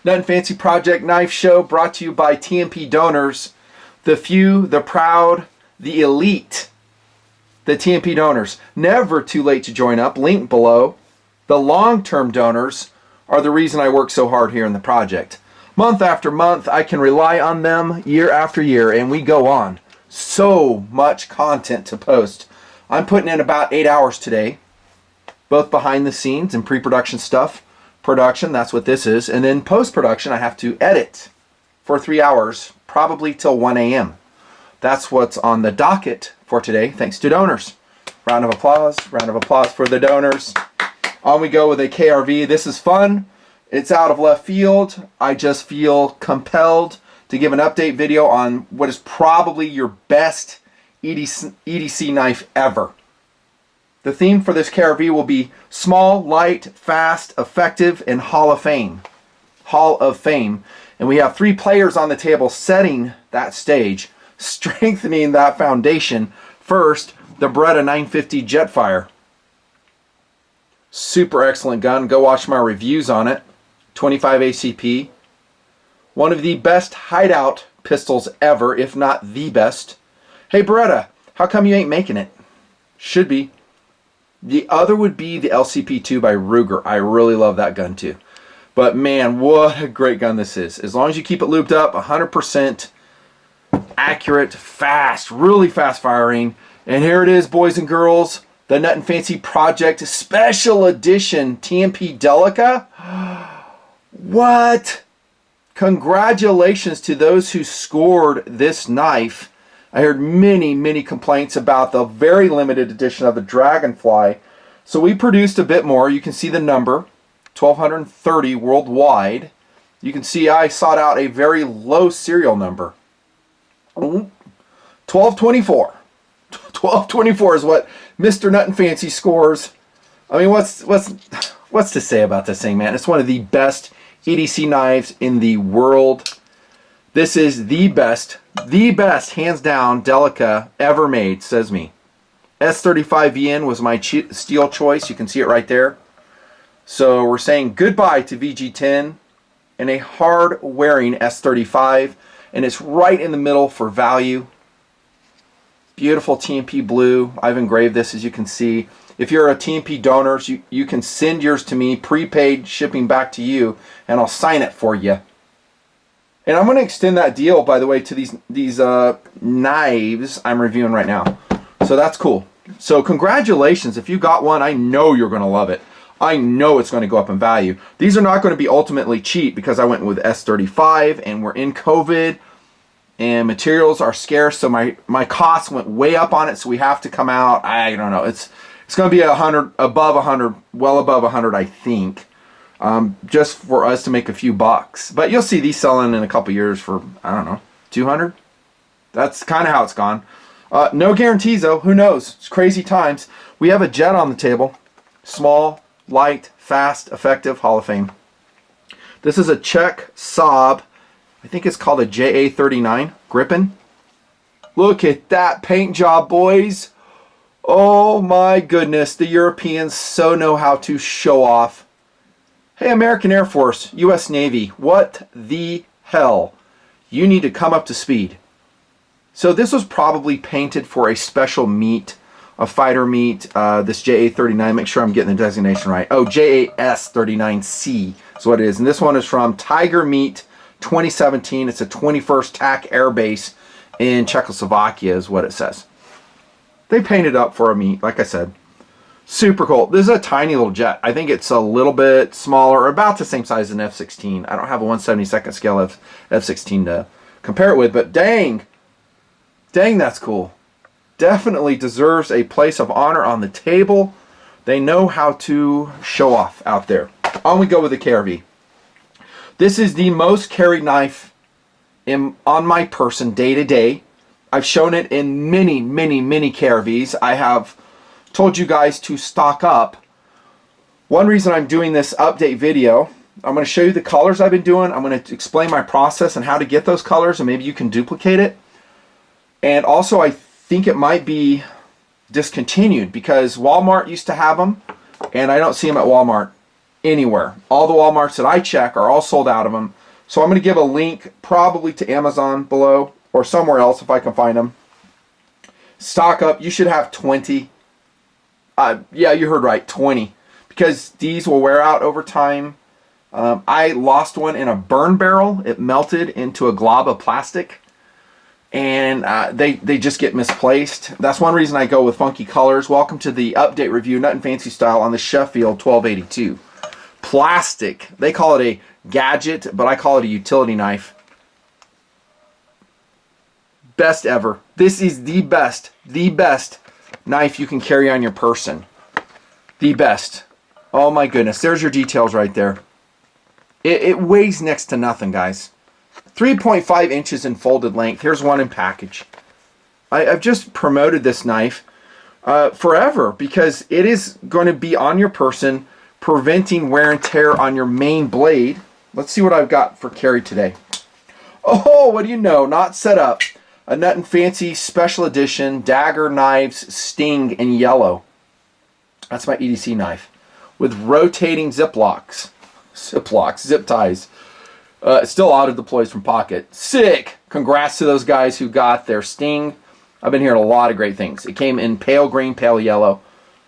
Nothing Fancy Project Knife Show brought to you by TMP donors. The few, the proud, the elite. The TMP donors. Never too late to join up. Link below. The long-term donors are the reason I work so hard here in the project. Month after month, I can rely on them year after year, and we go on. So much content to post. I'm putting in about 8 hours today, both behind the scenes and pre-production stuff. Production, that's what this is. And then post-production, I have to edit for 3 hours, probably till 1 a.m. That's what's on the docket for today, thanks to donors. Round of applause for the donors. On we go with a KRV. This is fun. It's out of left field. I just feel compelled to give an update video on what is probably your best EDC knife ever. The theme for this KRV will be small, light, fast, effective, and Hall of Fame. Hall of Fame. And we have 3 players on the table setting that stage, strengthening that foundation. First, the Beretta 950 Jetfire. Super excellent gun. Go watch my reviews on it. 25 ACP. One of the best hideout pistols ever, if not the best. Hey Beretta, how come you ain't making it? Should be. The other would be the LCP2 by Ruger. I really love that gun too. But man, what a great gun this is. As long as you keep it looped up, 100% accurate, fast, really fast firing. And here it is, boys and girls. The Nothing Fancy Project Special Edition TMP Delica. What? Congratulations to those who scored this knife. I heard many complaints about the very limited edition of the Dragonfly. So we produced a bit more. You can see the number, 1,230 worldwide. You can see I sought out a very low serial number. 1224. 1224 is what Mr. Nothing Fancy scores. I mean, what's to say about this thing, man? It's one of the best EDC knives in the world. This is the best, hands down, Delica ever made, says me. S35VN was my steel choice. You can see it right there. So we're saying goodbye to VG10 and a hard-wearing S35, and it's right in the middle for value. Beautiful TMP blue. I've engraved this, as you can see. If you're a TMP donor, you can send yours to me, prepaid shipping back to you, and I'll sign it for you. And I'm going to extend that deal, by the way, to these knives I'm reviewing right now. So that's cool. So congratulations. If you got one, I know you're going to love it. I know it's going to go up in value. These are not going to be ultimately cheap because I went with S35 and we're in COVID and materials are scarce. So my costs went way up on it. So we have to come out. I don't know. It's going to be 100, above 100, well above 100, I think. Just for us to make a few bucks. But you'll see these selling in a couple years for, I don't know, 200? That's kind of how it's gone. No guarantees though, who knows? It's crazy times. We have a jet on the table. Small, light, fast, effective, Hall of Fame. This is a Czech Saab. I think it's called a JA39 Gripen. Look at that paint job, boys. Oh my goodness, the Europeans so know how to show off. Hey, American Air Force, U.S. Navy, what the hell? You need to come up to speed. So this was probably painted for a special meet, a fighter meet, this JA39, make sure I'm getting the designation right. Oh, JAS39C is what it is. And this one is from Tiger Meet 2017. It's a 21st TAC Air Base in Czechoslovakia is what it says. They painted up for a meet, like I said. Super cool. This is a tiny little jet. I think it's a little bit smaller, about the same size as an F-16. I don't have a 1/72nd scale of F-16 to compare it with, but dang, that's cool. Definitely deserves a place of honor on the table. They know how to show off out there. On we go with the KRV. This is the most carried knife on my person day to day. I've shown it in many KRVs. I have told you guys to stock up. One reason I'm doing this update video, I'm going to show you the colors I've been doing. I'm going to explain my process and how to get those colors, and maybe you can duplicate it. And also I think it might be discontinued because Walmart used to have them and I don't see them at Walmart anywhere. All the Walmarts that I check are all sold out of them. So I'm going to give a link probably to Amazon below or somewhere else if I can find them. Stock up. You should have 20. Yeah, you heard right, 20. Because these will wear out over time. I lost one in a burn barrel. It melted into a glob of plastic. And they just get misplaced. That's one reason I go with funky colors. Welcome to the update review, Nut and Fancy style, on the Sheffield 1282. Plastic. They call it a gadget, but I call it a utility knife. Best ever. This is the best knife you can carry on your person. The best. Oh my goodness. There's your details right there. It weighs next to nothing, guys. 3.5 inches in folded length. Here's one in package. I've just promoted this knife forever because it is going to be on your person, preventing wear and tear on your main blade. Let's see what I've got for carry today. Oh, what do you know? Not set up. A Nut and Fancy special edition dagger knives Sting in yellow. That's my EDC knife with rotating zip locks. Zip ties. Still auto deploys from pocket. Sick! Congrats to those guys who got their Sting. I've been hearing a lot of great things. It came in pale green, pale yellow.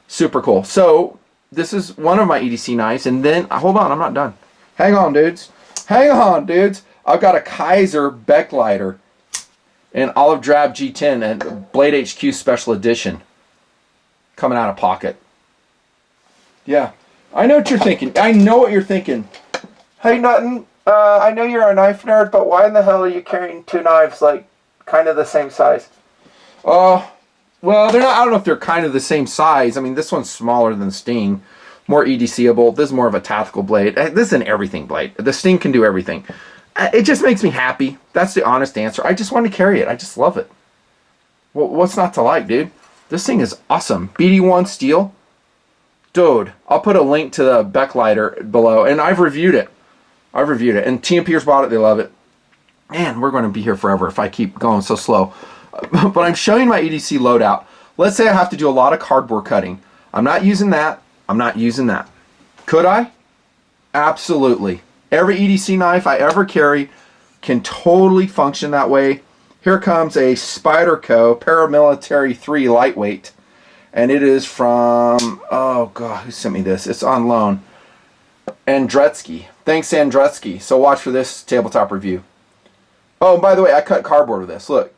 Super cool. So, this is one of my EDC knives. And then, hold on, I'm not done. Hang on, dudes. Hang on, dudes. I've got a Kaiser Backlighter and Olive Drab G10 and Blade HQ Special Edition coming out of pocket. Yeah. I know what you're thinking. I know what you're thinking. Hey, Nuttin, I know you're a knife nerd, but why in the hell are you carrying two knives, like, kind of the same size? Well, they're not, I don't know if they're kind of the same size. I mean, this one's smaller than Sting. More EDCable. This is more of a tactical blade. This is an everything blade. The Sting can do everything. It just makes me happy. That's the honest answer. I just want to carry it. I just love it. Well, what's not to like, dude? This thing is awesome. BD1 steel. Dude, I'll put a link to the Backlighter below. And I've reviewed it. And TMPers bought it. They love it. Man, we're going to be here forever if I keep going so slow. But I'm showing my EDC loadout. Let's say I have to do a lot of cardboard cutting. I'm not using that. Could I? Absolutely. Every EDC knife I ever carry can totally function that way. Here comes a Spyderco Paramilitary 3 lightweight. And it is from, oh God, who sent me this? It's on loan. Andretsky. Thanks, Andretsky. So watch for this tabletop review. Oh, and by the way, I cut cardboard with this. Look.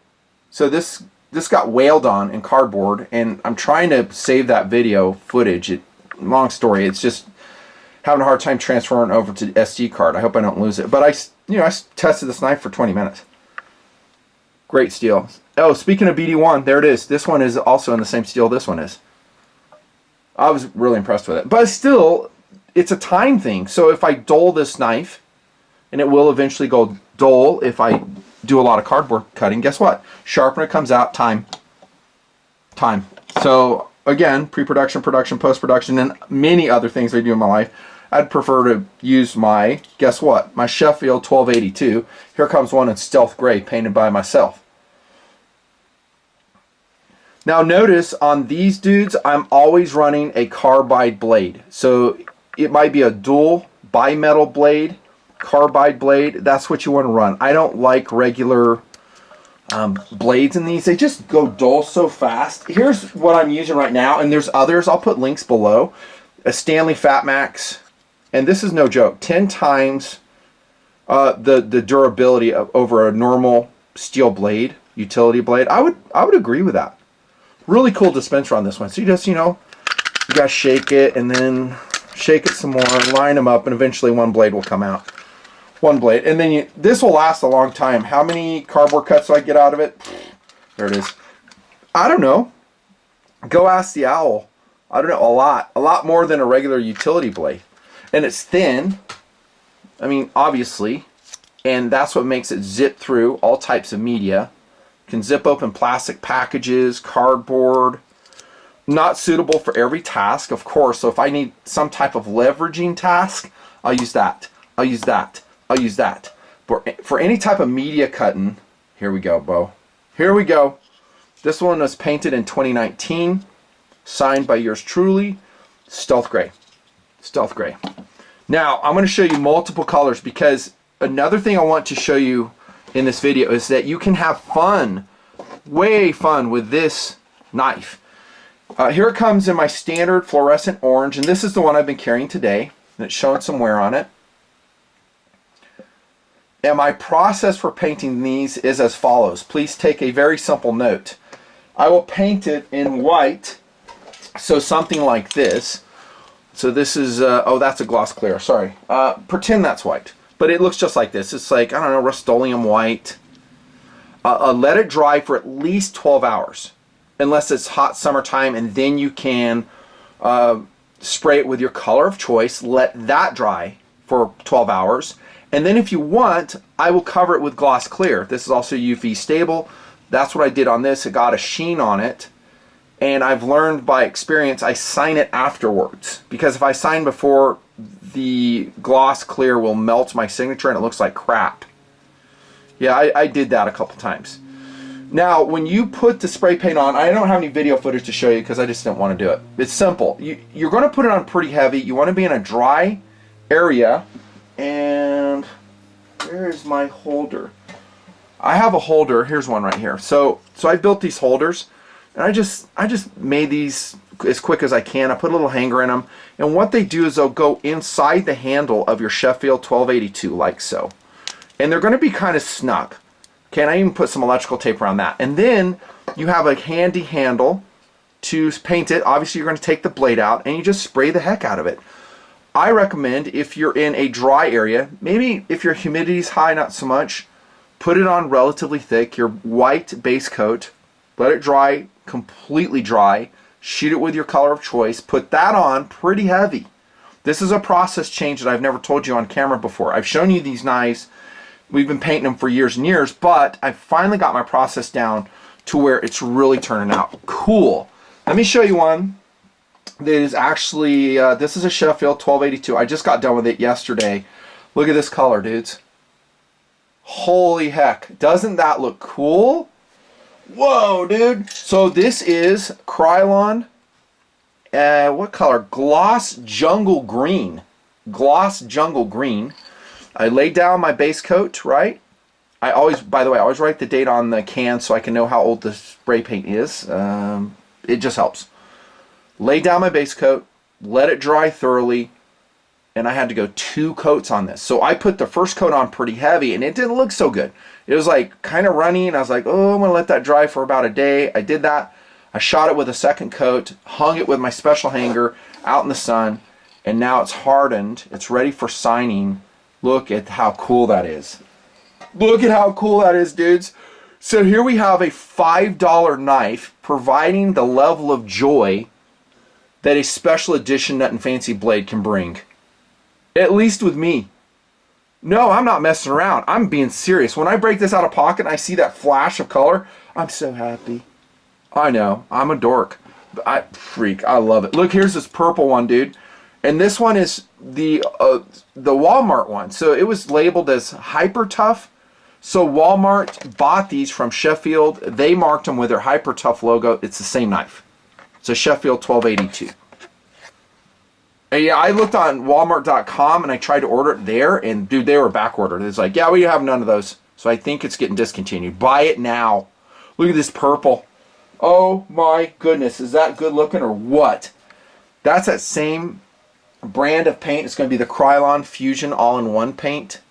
So this got whaled on in cardboard, and I'm trying to save that video footage. Long story. It's just having a hard time transferring over to SD card. I hope I don't lose it. But I tested this knife for 20 minutes. Great steel. Oh, speaking of BD1, there it is. This one is also in the same steel this one is. I was really impressed with it. But still, it's a time thing. So if I dull this knife, and it will eventually go dull if I do a lot of cardboard cutting, guess what? Sharpener comes out, time. So, again, pre-production, production, post-production, and many other things I do in my life. I'd prefer to use my, guess what? My Sheffield 1282. Here comes one in stealth gray painted by myself. Now notice on these dudes, I'm always running a carbide blade. So it might be a dual bimetal blade, carbide blade. That's what you want to run. I don't like regular blades in these. They just go dull so fast. Here's what I'm using right now, and there's others. I'll put links below. A Stanley Fatmax, and this is no joke, 10 times the durability over a normal steel blade, utility blade. I would agree with that. Really cool dispenser on this one. So you just, you gotta shake it and then shake it some more, line them up, and eventually one blade will come out. One blade. And then this will last a long time. How many cardboard cuts do I get out of it? There it is. I don't know. Go ask the owl. I don't know, a lot. A lot more than a regular utility blade. And it's thin. I mean, obviously. And that's what makes it zip through all types of media. Can zip open plastic packages, cardboard. Not suitable for every task, of course. So if I need some type of leveraging task, I'll use that. I'll use that. For any type of media cutting, here we go, Bo. Here we go. This one was painted in 2019. Signed by yours truly, Stealth Gray. Now, I'm going to show you multiple colors because another thing I want to show you in this video is that you can have fun, way fun with this knife. Here it comes in my standard fluorescent orange, and this is the one I've been carrying today, and it's showing some wear on it. And my process for painting these is as follows. Please take a very simple note. I will paint it in white, so something like this. So this is, oh, that's a gloss clear, sorry. Pretend that's white, but it looks just like this. It's like, I don't know, Rust-Oleum white. Let it dry for at least 12 hours, unless it's hot summertime, and then you can spray it with your color of choice. Let that dry for 12 hours. And then if you want, I will cover it with gloss clear. This is also UV stable. That's what I did on this. It got a sheen on it. And I've learned by experience, I sign it afterwards. Because if I sign before, the gloss clear will melt my signature and it looks like crap. Yeah, I did that a couple times. Now, when you put the spray paint on, I don't have any video footage to show you because I just didn't want to do it. It's simple. You're going to put it on pretty heavy. You want to be in a dry area. And where's my holder? I have a holder. Here's one right here. So I built these holders. And I just made these as quick as I can. I put a little hanger in them. And what they do is they'll go inside the handle of your Sheffield 1282 like so. And they're going to be kind of snug. Okay, and I even put some electrical tape around that. And then you have a handy handle to paint it. Obviously, you're going to take the blade out and you just spray the heck out of it. I recommend if you're in a dry area, maybe if your humidity is high, not so much, put it on relatively thick, your white base coat, let it dry, completely dry, shoot it with your color of choice, put that on pretty heavy. This is a process change that I've never told you on camera before. I've shown you these knives, we've been painting them for years and years, but I finally got my process down to where it's really turning out cool. Let me show you one that is actually, this is a Sheffield 1282. I just got done with it yesterday. Look at this color, dudes. Holy heck, doesn't that look cool? Whoa, dude. So this is Krylon, what color? Gloss Jungle Green. Gloss Jungle Green. I laid down my base coat, right? I always, by the way, I always write the date on the can so I can know how old the spray paint is. It just helps. Lay down my base coat, let it dry thoroughly, and I had to go 2 coats on this. So I put the first coat on pretty heavy, and it didn't look so good. It was like kind of runny, and I was like, oh, I'm going to let that dry for about a day. I did that. I shot it with a second coat, hung it with my special hanger out in the sun, and now it's hardened. It's ready for signing. Look at how cool that is. Look at how cool that is, dudes. So here we have a $5 knife providing the level of joy that a special edition Nut and Fancy blade can bring. At least with me. No, I'm not messing around. I'm being serious. When I break this out of pocket and I see that flash of color, I'm so happy. I know, I'm a dork. But I love it. Look, here's this purple one, dude. And this one is the Walmart one. So it was labeled as Hyper Tough. So Walmart bought these from Sheffield. They marked them with their Hyper Tough logo. It's the same knife. It's a Sheffield 1282. And yeah, I looked on Walmart.com and I tried to order it there, and dude, they were back ordered. It's like, yeah, we have none of those. So I think it's getting discontinued. Buy it now. Look at this purple. Oh my goodness, is that good looking or what? That's that same brand of paint. It's going to be the Krylon Fusion all-in-one paint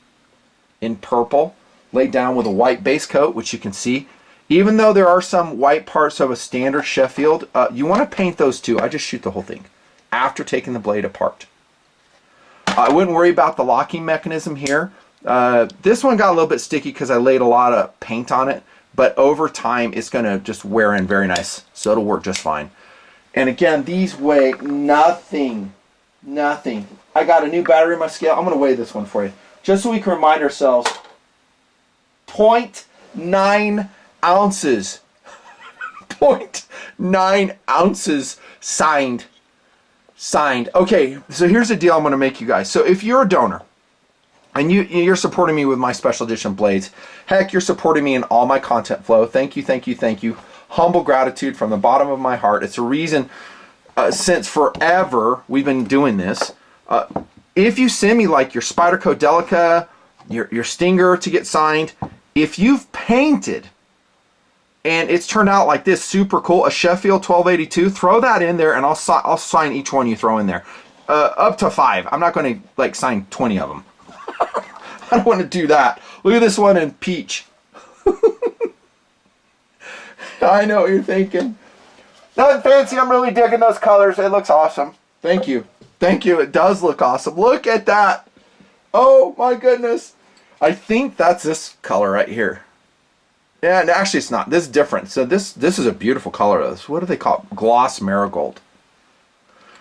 in purple, laid down with a white base coat, which you can see. Even though there are some white parts of a standard Sheffield, you want to paint those too. I just shoot the whole thing after taking the blade apart. I wouldn't worry about the locking mechanism here. This one got a little bit sticky because I laid a lot of paint on it, but over time it's going to just wear in very nice, so it'll work just fine. And again, these weigh nothing. Nothing. I got a new battery in my scale. I'm going to weigh this one for you, just so we can remind ourselves. 0.9 ounces. 0.9 ounces signed. Okay, so here's the deal I'm going to make you guys. So if you're a donor and you're supporting me with my special edition blades, heck, you're supporting me in all my content flow. Thank you, thank you, thank you. Humble gratitude from the bottom of my heart. It's a reason since forever we've been doing this. if you send me like your Spyderco Delica, your Stinger to get signed, if you've painted and it's turned out like this, super cool, a Sheffield 1282, throw that in there and I'll sign each one you throw in there. Up to 5. I'm not going to like sign 20 of them. I don't want to do that. Look at this one in peach. I know what you're thinking. Nothing fancy. I'm really digging those colors. It looks awesome. Thank you. Thank you. It does look awesome. Look at that. Oh my goodness. I think that's this color right here. Yeah, and actually it's not. This is different. So this is a beautiful color. What do they call it? Gloss marigold.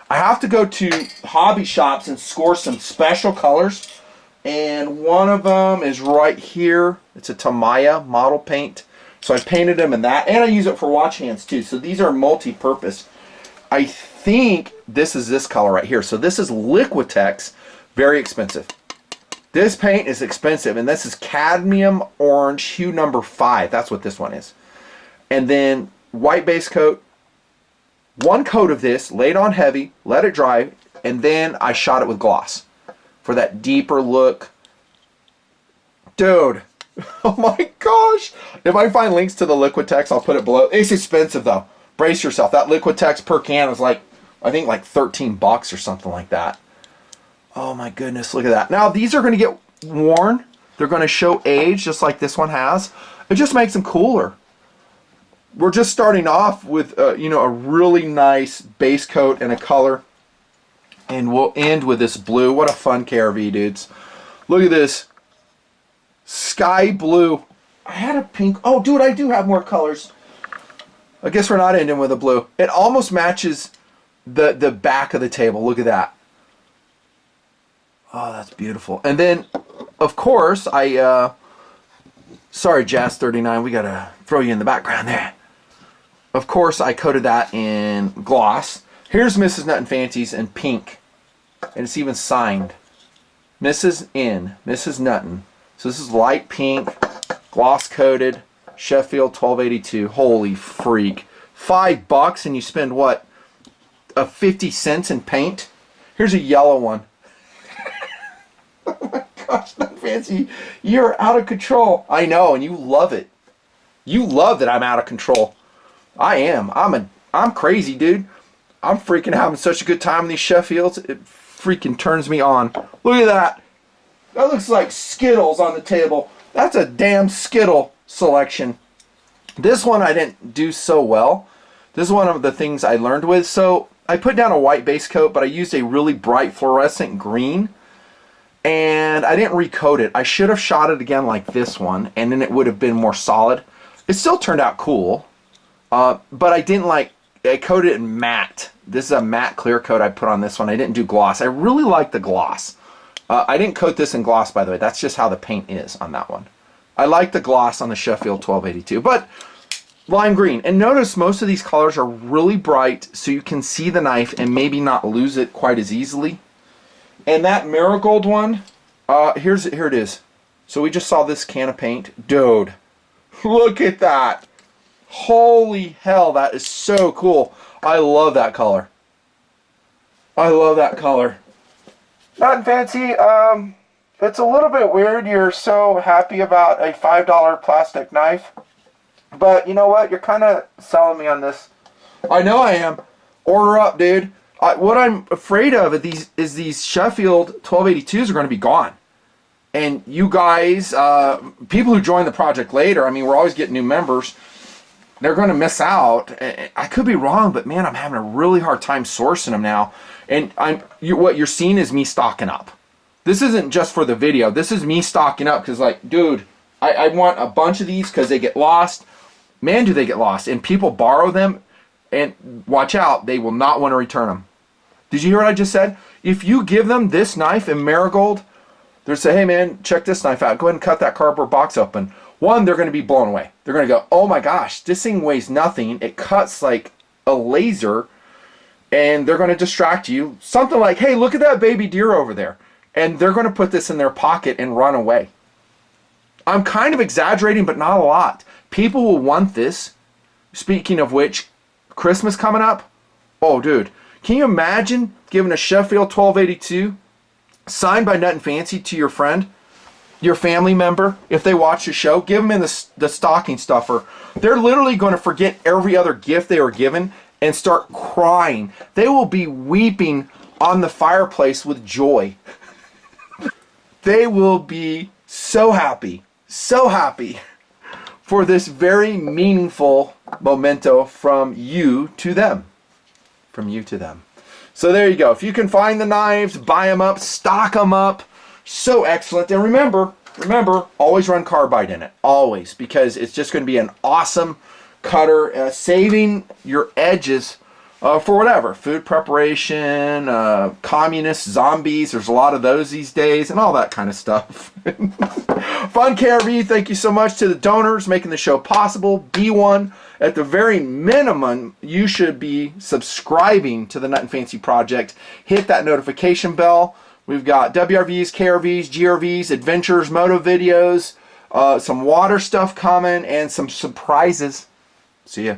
I have to go to hobby shops and score some special colors. And one of them is right here. It's a Tamiya model paint. So I painted them in that. And I use it for watch hands too. So these are multi-purpose. I think this is this color right here. So this is Liquitex. Very expensive. This paint is expensive. And this is cadmium orange hue number 5. That's what this one is. And then white base coat. One coat of this, laid on heavy, let it dry, and then I shot it with gloss for that deeper look. Dude, oh my gosh. If I find links to the Liquitex, I'll put it below. It's expensive though. Brace yourself. That Liquitex per can is like, I think like 13 bucks or something like that. Oh my goodness, look at that. Now these are going to get worn. They're going to show age just like this one has. It just makes them cooler. We're just starting off with, you know, a really nice base coat and a color. And we'll end with this blue. What a fun KRV, dudes. Look at this. Sky blue. I had a pink. Oh, dude, I do have more colors. I guess we're not ending with a blue. It almost matches the back of the table. Look at that. Oh, that's beautiful. And then, of course, sorry, Jazz 39. We got to throw you in the background there. Of course, I coated that in gloss. Here's Mrs. Nuttin' Fancy's in pink. And it's even signed. Mrs. Nuttin'. So this is light pink, gloss coated, Sheffield 1282. Holy freak. $5 and you spend what? 50 cents in paint? Here's a yellow one. Oh my gosh, Nuttin' Fancy. You're out of control. I know, and you love it. You love that I'm out of control. I am. I'm crazy, dude. I'm freaking having such a good time in these Sheffields. It freaking turns me on. Look at that. That looks like Skittles on the table. That's a damn Skittle selection. This one I didn't do so well. This is one of the things I learned with. So I put down a white base coat, but I used a really bright fluorescent green. And I didn't recoat it. I should have shot it again like this one, and then it would have been more solid. It still turned out cool. But I didn't I coated it in matte. This is a matte clear coat I put on this one. I didn't do gloss. I really like the gloss. I didn't coat this in gloss, by the way. That's just how the paint is on that one. I like the gloss on the Sheffield 1282. But lime green. And notice most of these colors are really bright so you can see the knife and maybe not lose it quite as easily. And that marigold one, here it is. So we just saw this can of paint. Dude, look at that. Holy hell, that is so cool. I love that color. I love that color. Nuttin' Fancy, it's a little bit weird you're so happy about a $5 plastic knife. But you know what? You're kind of selling me on this. I know I am. Order up, dude. What I'm afraid of is these Sheffield 1282s are going to be gone. And you guys, people who join the project later, I mean, we're always getting new members. They're going to miss out. I could be wrong, but man, I'm having a really hard time sourcing them now. And what you're seeing is me stocking up. This isn't just for the video. This is me stocking up because, like, dude, I want a bunch of these because they get lost. Man, do they get lost. And people borrow them, and watch out, they will not want to return them. Did you hear what I just said? If you give them this knife in marigold, they'll say, hey, man, check this knife out. Go ahead and cut that cardboard box open. One, they're going to be blown away. They're going to go, oh my gosh, this thing weighs nothing. It cuts like a laser, and they're going to distract you. Something like, hey, look at that baby deer over there. And they're going to put this in their pocket and run away. I'm kind of exaggerating, but not a lot. People will want this. Speaking of which, Christmas coming up. Oh, dude, can you imagine giving a Sheffield 1282 signed by Nut and Fancy to your friend, your family member, if they watch the show, give them in the stocking stuffer. They're literally going to forget every other gift they were given and start crying. They will be weeping on the fireplace with joy. They will be so happy for this very meaningful memento from you to them. From you to them. So there you go. If you can find the knives, buy them up, stock them up. So excellent. And remember, always run carbide in it. Always. Because it's just going to be an awesome cutter, saving your edges for whatever. Food preparation, communists, zombies. There's a lot of those these days and all that kind of stuff. Fun KRV, thank you so much to the donors making the show possible. Be one. At the very minimum, you should be subscribing to the Nut and Fancy Project. Hit that notification bell. We've got WRVs, KRVs, GRVs, adventures, moto videos, some water stuff coming, and some surprises. See ya.